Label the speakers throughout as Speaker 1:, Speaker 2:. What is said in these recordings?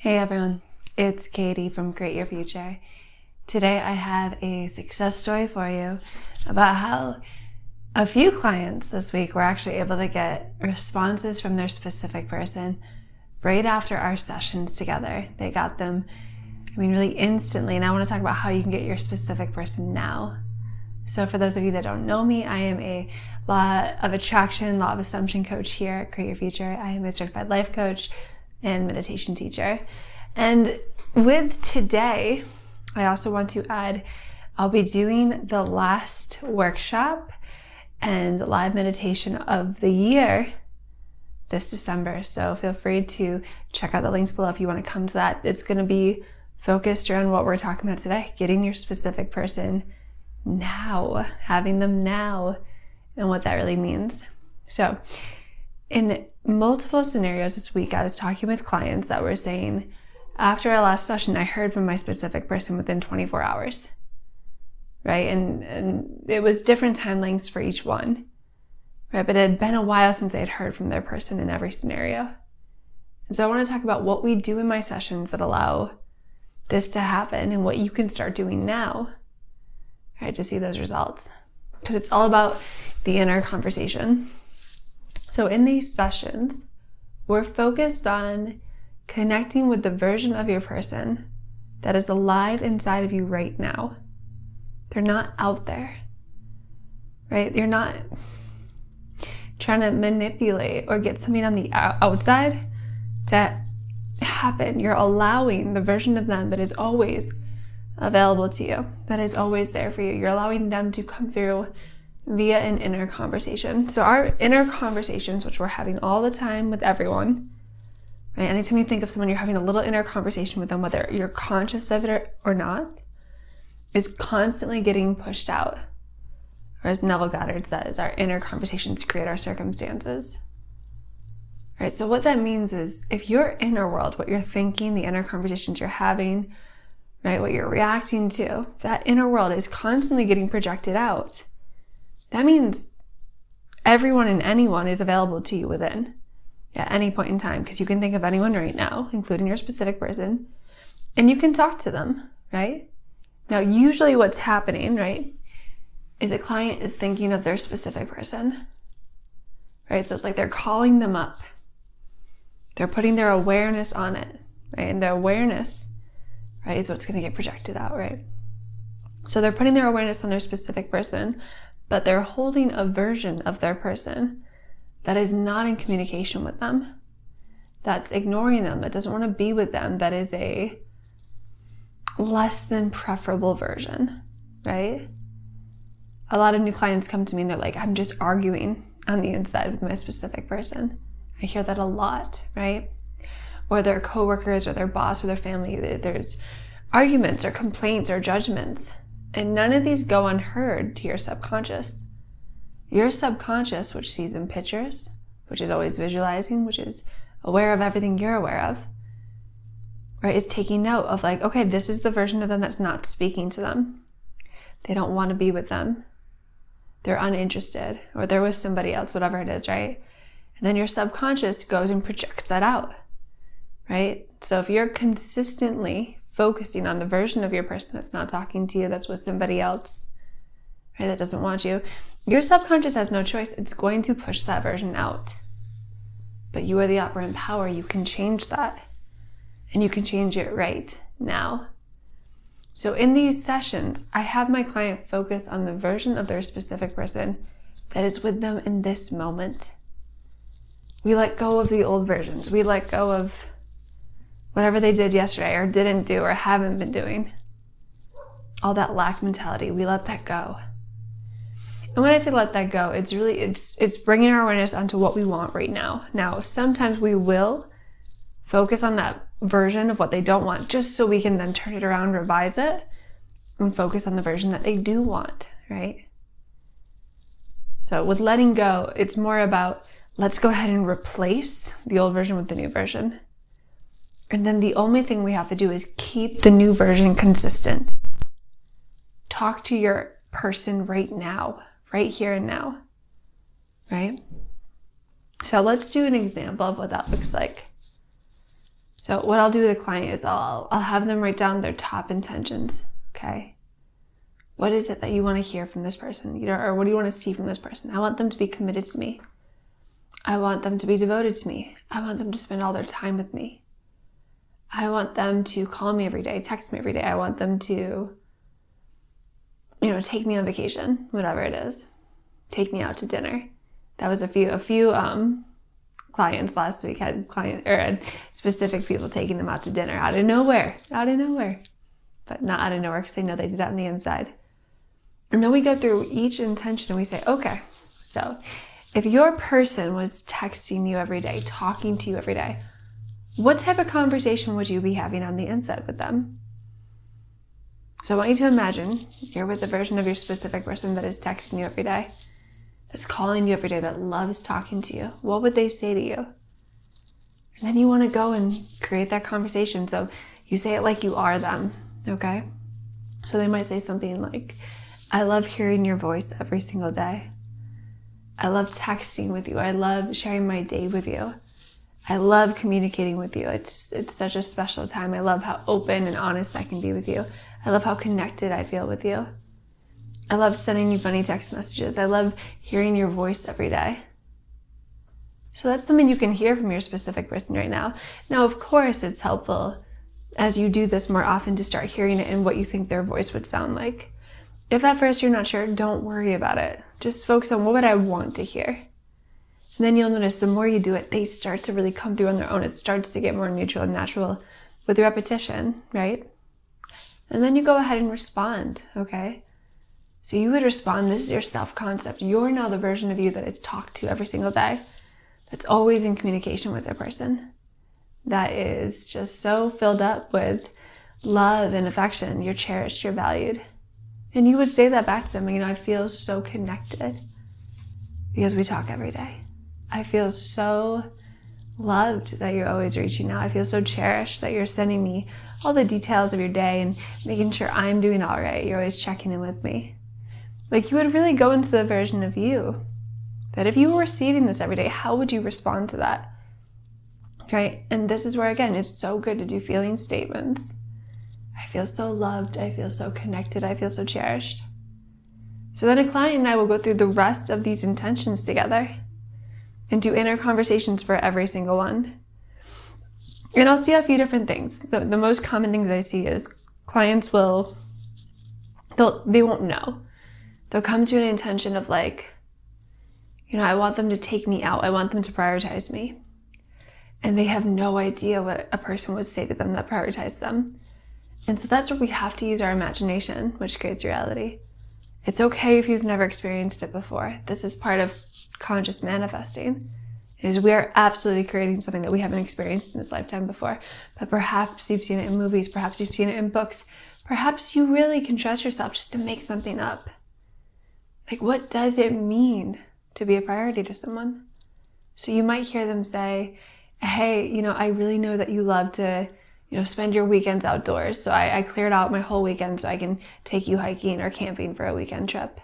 Speaker 1: Hey everyone, it's Katie from Create Your Future. Today I have a success story for you about how a few clients this week were actually able to get responses from their specific person right after our sessions together. They got them, really instantly, and I want to talk about how you can get your specific person now. So for those of you that don't know me, I am a law of attraction, law of assumption coach here at Create Your Future. I am a certified life coach and meditation teacher. And with today, I also want to add, I'll be doing the last workshop and live meditation of the year this December. So feel free to check out the links below if you want to come to that. It's going to be focused around what we're talking about today, getting your specific person now, having them now, and what that really means. So in multiple scenarios this week, I was talking with clients that were saying, after our last session, I heard from my specific person within 24 hours, right? And it was different time lengths for each one, right? But it had been a while since they had heard from their person in every scenario. And so I want to talk about what we do in my sessions that allow this to happen and what you can start doing now, right, to see those results. Because it's all about the inner conversation. So in these sessions, we're focused on connecting with the version of your person that is alive inside of you right now. They're not out there, right? You're not trying to manipulate or get something on the outside to happen. You're allowing the version of them that is always available to you, that is always there for you. You're allowing them to come through via an inner conversation. So our inner conversations, which we're having all the time with everyone, right? Anytime you think of someone, you're having a little inner conversation with them, whether you're conscious of it or not, is constantly getting pushed out. Or as Neville Goddard says, our inner conversations create our circumstances. Right? So what that means is if your inner world, what you're thinking, the inner conversations you're having, right, what you're reacting to, that inner world is constantly getting projected out. That means everyone and anyone is available to you within at any point in time, because you can think of anyone right now, including your specific person, and you can talk to them, right? Now, usually what's happening, right, is a client is thinking of their specific person, right? So it's like they're calling them up. They're putting their awareness on it, right? And their awareness, right, is what's going to get projected out, right? So they're putting their awareness on their specific person, but they're holding a version of their person that is not in communication with them, that's ignoring them, that doesn't want to be with them, that is a less than preferable version, right? A lot of new clients come to me and they're like, I'm just arguing on the inside with my specific person. I hear that a lot, right? Or their coworkers or their boss or their family, there's arguments or complaints or judgments. And none of these go unheard to your subconscious. Your subconscious, which sees in pictures, which is always visualizing, which is aware of everything you're aware of, right, is taking note of like, okay, this is the version of them that's not speaking to them. They don't want to be with them. They're uninterested, or they're with somebody else, whatever it is, right? And then your subconscious goes and projects that out, right? So if you're consistently focusing on the version of your person that's not talking to you, that's with somebody else, right, that doesn't want you, your subconscious has no choice. It's going to push that version out. But you are the operant power. You can change that. And you can change it right now. So in these sessions, I have my client focus on the version of their specific person that is with them in this moment. We let go of the old versions. We let go of whatever they did yesterday or didn't do or haven't been doing. All that lack mentality, we let that go. And when I say let that go, it's really, it's bringing our awareness onto what we want right now. Now, sometimes we will focus on that version of what they don't want, just so we can then turn it around, revise it, and focus on the version that they do want, right? So with letting go, it's more about, let's go ahead and replace the old version with the new version. And then the only thing we have to do is keep the new version consistent. Talk to your person right now, right here and now, right? So let's do an example of what that looks like. So what I'll do with a client is I'll have them write down their top intentions, okay? What is it that you want to hear from this person, or what do you want to see from this person? I want them to be committed to me. I want them to be devoted to me. I want them to spend all their time with me. I want them to call me every day, text me every day. I want them to, take me on vacation, whatever it is. Take me out to dinner. That was a few clients last week had specific people taking them out to dinner out of nowhere, but not out of nowhere because they know they did that on the inside. And then we go through each intention and we say, okay, so if your person was texting you every day, talking to you every day, what type of conversation would you be having on the inside with them? So I want you to imagine you're with the version of your specific person that is texting you every day, that's calling you every day, that loves talking to you. What would they say to you? And then you want to go and create that conversation. So you say it like you are them, okay? So they might say something like, I love hearing your voice every single day. I love texting with you. I love sharing my day with you. I love communicating with you. It's such a special time. I love how open and honest I can be with you. I love how connected I feel with you. I love sending you funny text messages. I love hearing your voice every day. So that's something you can hear from your specific person right now. Now, of course, it's helpful as you do this more often to start hearing it in what you think their voice would sound like. If at first you're not sure, don't worry about it. Just focus on what would I want to hear. And then you'll notice the more you do it, they start to really come through on their own. It starts to get more neutral and natural with repetition, right? And then you go ahead and respond, okay? So you would respond, this is your self-concept. You're now the version of you that is talked to every single day, that's always in communication with their person, that is just so filled up with love and affection. You're cherished, you're valued. And you would say that back to them, I feel so connected because we talk every day. I feel so loved that you're always reaching out. I feel so cherished that you're sending me all the details of your day and making sure I'm doing all right. You're always checking in with me. Like, you would really go into the version of you that if you were receiving this every day, how would you respond to that? Right? And this is where, again, it's so good to do feeling statements. I feel so loved. I feel so connected. I feel so cherished. So then a client and I will go through the rest of these intentions together and do inner conversations for every single one. And I'll see a few different things. The most common things I see is clients they won't know. They'll come to an intention of like, I want them to take me out. I want them to prioritize me. And they have no idea what a person would say to them that prioritized them. And so that's where we have to use our imagination, which creates reality. It's okay if you've never experienced it before. This is part of conscious manifesting, is we are absolutely creating something that we haven't experienced in this lifetime before. But perhaps you've seen it in movies, perhaps you've seen it in books, perhaps you really can trust yourself just to make something up. Like, what does it mean to be a priority to someone? So you might hear them say, hey, I really know that you love to spend your weekends outdoors. So I cleared out my whole weekend so I can take you hiking or camping for a weekend trip.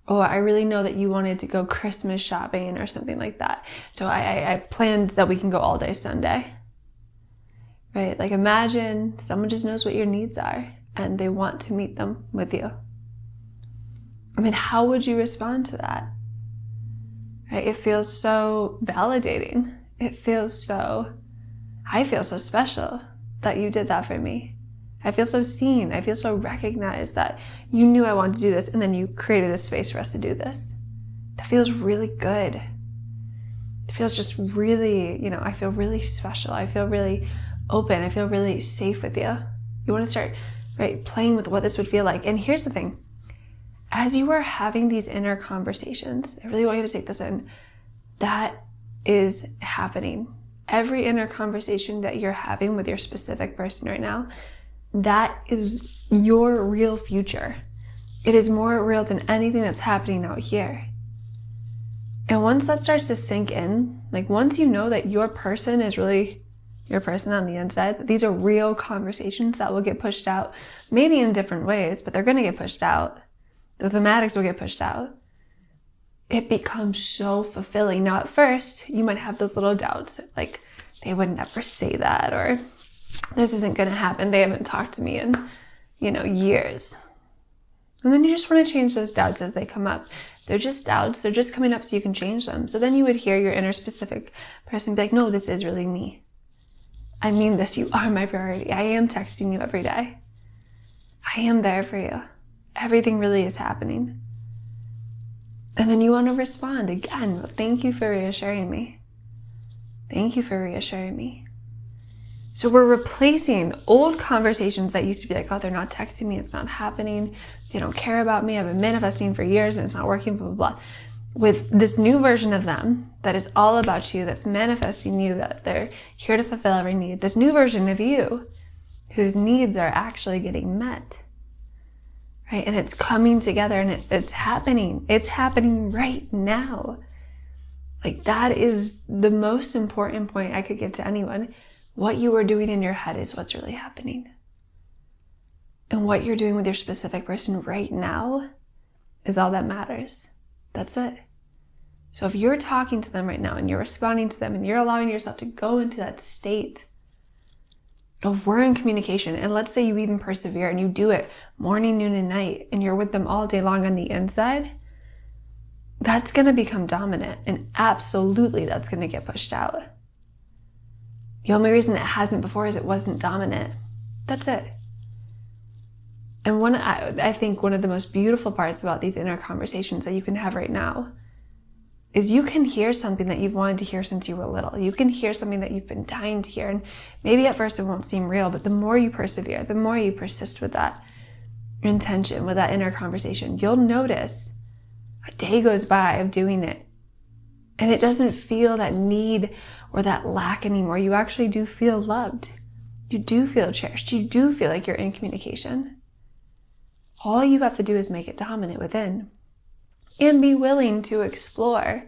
Speaker 1: Or I really know that you wanted to go Christmas shopping or something like that. So I planned that we can go all day Sunday. Right? Like, imagine someone just knows what your needs are and they want to meet them with you. How would you respond to that? Right? It feels so validating. I feel so special that you did that for me. I feel so seen. I feel so recognized that you knew I wanted to do this and then you created a space for us to do this. That feels really good. It feels just really, I feel really special. I feel really open. I feel really safe with you. You want to start, right, playing with what this would feel like. And here's the thing. As you are having these inner conversations, I really want you to take this in. That is happening. Every inner conversation that you're having with your specific person right now, that is your real future. It is more real than anything that's happening out here. And once that starts to sink in, like once you know that your person is really your person on the inside, that these are real conversations that will get pushed out, maybe in different ways, but they're going to get pushed out. The thematics will get pushed out. It becomes so fulfilling. Now, at first, you might have those little doubts, like, they would never say that, or this isn't going to happen. They haven't talked to me in, years. And then you just want to change those doubts as they come up. They're just doubts. They're just coming up so you can change them. So then you would hear your inner specific person be like, no, this is really me. I mean this. You are my priority. I am texting you every day. I am there for you. Everything really is happening. And then you want to respond again. Thank you for reassuring me. Thank you for reassuring me. So we're replacing old conversations that used to be like, oh, they're not texting me. It's not happening. They don't care about me. I've been manifesting for years and it's not working, blah, blah, blah. With this new version of them that is all about you, that's manifesting you, that they're here to fulfill every need. This new version of you whose needs are actually getting met. Right? And it's coming together and it's happening. It's happening right now. Like, that is the most important point I could give to anyone. What you are doing in your head is what's really happening. And what you're doing with your specific person right now is all that matters. That's it. So if you're talking to them right now and you're responding to them and you're allowing yourself to go into that state of we're in communication, and let's say you even persevere and you do it morning, noon, and night, and you're with them all day long on the inside, that's going to become dominant, and absolutely that's going to get pushed out. The only reason it hasn't before is it wasn't dominant. That's it. And I think one of the most beautiful parts about these inner conversations that you can have right now is you can hear something that you've wanted to hear since you were little. You can hear something that you've been dying to hear. And maybe at first it won't seem real, but the more you persevere, the more you persist with that intention, with that inner conversation, you'll notice a day goes by of doing it. And it doesn't feel that need or that lack anymore. You actually do feel loved. You do feel cherished. You do feel like you're in communication. All you have to do is make it dominant within. And be willing to explore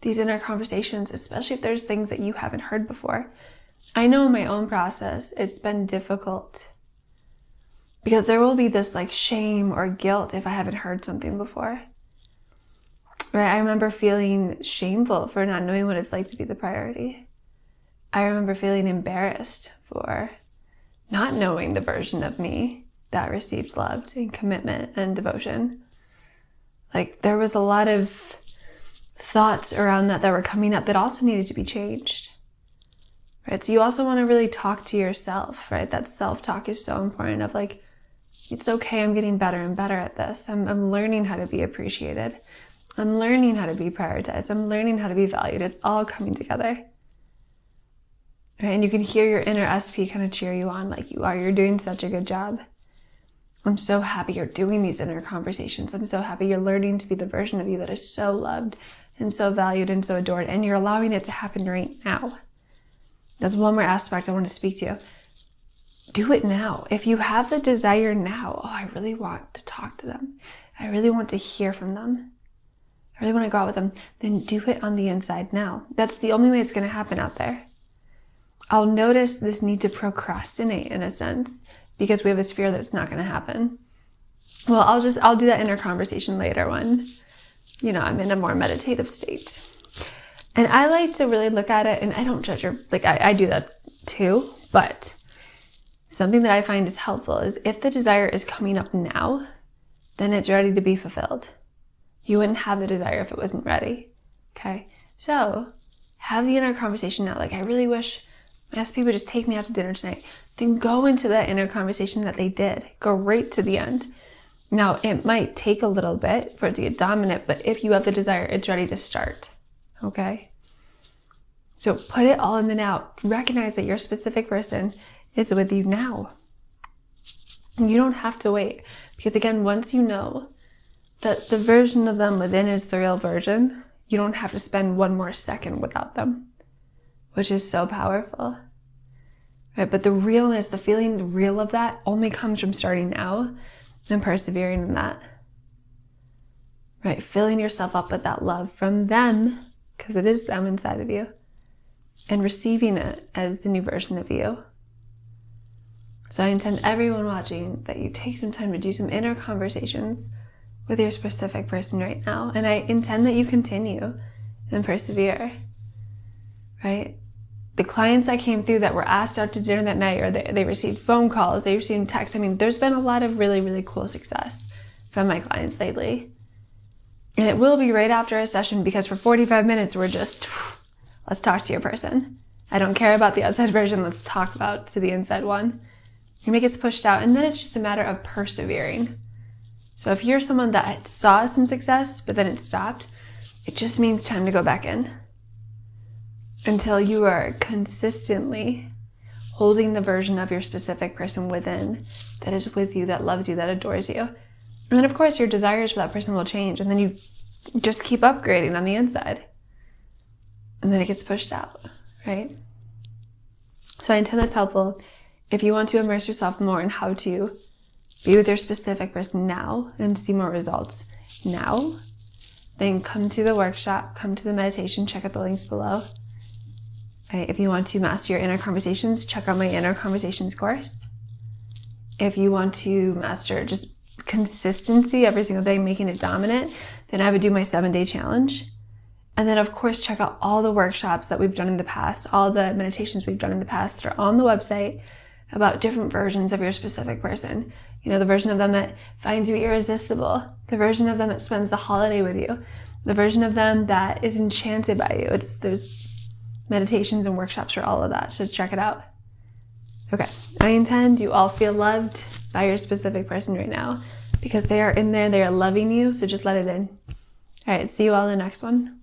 Speaker 1: these inner conversations, especially if there's things that you haven't heard before. I know in my own process, it's been difficult because there will be this like shame or guilt if I haven't heard something before. Right? I remember feeling shameful for not knowing what it's like to be the priority. I remember feeling embarrassed for not knowing the version of me that received love and commitment and devotion. Like, there was a lot of thoughts around that were coming up that also needed to be changed, right? So you also want to really talk to yourself, right? That self-talk is so important of like, it's okay, I'm getting better and better at this. I'm learning how to be appreciated. I'm learning how to be prioritized. I'm learning how to be valued. It's all coming together, right? And you can hear your inner SP kind of cheer you on, like, you're doing such a good job. I'm so happy you're doing these inner conversations. I'm so happy you're learning to be the version of you that is so loved and so valued and so adored, and you're allowing it to happen right now. That's one more aspect I want to speak to. Do it now. If you have the desire now, I really want to talk to them. I really want to hear from them. I really want to go out with them. Then do it on the inside now. That's the only way it's going to happen out there. I'll notice this need to procrastinate in a sense, because we have this fear that it's not going to happen. Well, I'll do that inner conversation later when, I'm in a more meditative state. And I like to really look at it, and I don't judge I do that too, but something that I find is helpful is if the desire is coming up now, then it's ready to be fulfilled. You wouldn't have the desire if it wasn't ready. Okay? So have the inner conversation now. Like, I really wish my SP would just take me out to dinner tonight. Then go into that inner conversation that they did. Go right to the end. Now, it might take a little bit for it to get dominant, but if you have the desire, it's ready to start. Okay? So put it all in the now. Recognize that your specific person is with you now. You don't have to wait. Because again, once you know that the version of them within is the real version, you don't have to spend one more second without them, which is so powerful. Right? But the realness, the feeling real of that only comes from starting now and persevering in that. Right? Filling yourself up with that love from them, because it is them inside of you, and receiving it as the new version of you. So I intend everyone watching that you take some time to do some inner conversations with your specific person right now. And I intend that you continue and persevere, right? the clients that came through that were asked out to dinner that night, or they received phone calls, they received texts. I mean, there's been a lot of really, really cool success from my clients lately. And it will be right after a session, because for 45 minutes, we're just, let's talk to your person. I don't care about the outside version. Let's talk about to the inside one. You make it pushed out, and then it's just a matter of persevering. So if you're someone that saw some success, but then it stopped, it just means time to go back in until you are consistently holding the version of your specific person within that is with you, that loves you, that adores you. And then, of course, your desires for that person will change, and then you just keep upgrading on the inside. And then it gets pushed out, right? So I intend this helpful. If you want to immerse yourself more in how to be with your specific person now and see more results now, then come to the workshop, come to the meditation, check out the links below. Right? If you want to master your inner conversations, check out my inner conversations course. If you want to master just consistency every single day, making it dominant, then I would do my 7-day challenge. And then, of course, check out all the workshops that we've done in the past, all the meditations we've done in the past are on the website about different versions of your specific person. You know, the version of them that finds you irresistible, the version of them that spends the holiday with you, the version of them that is enchanted by you. There's meditations and workshops for all of that, so check it out. Okay, I intend you all feel loved by your specific person right now, because they are in there, they are loving you, so just let it in. All right, see you all in the next one.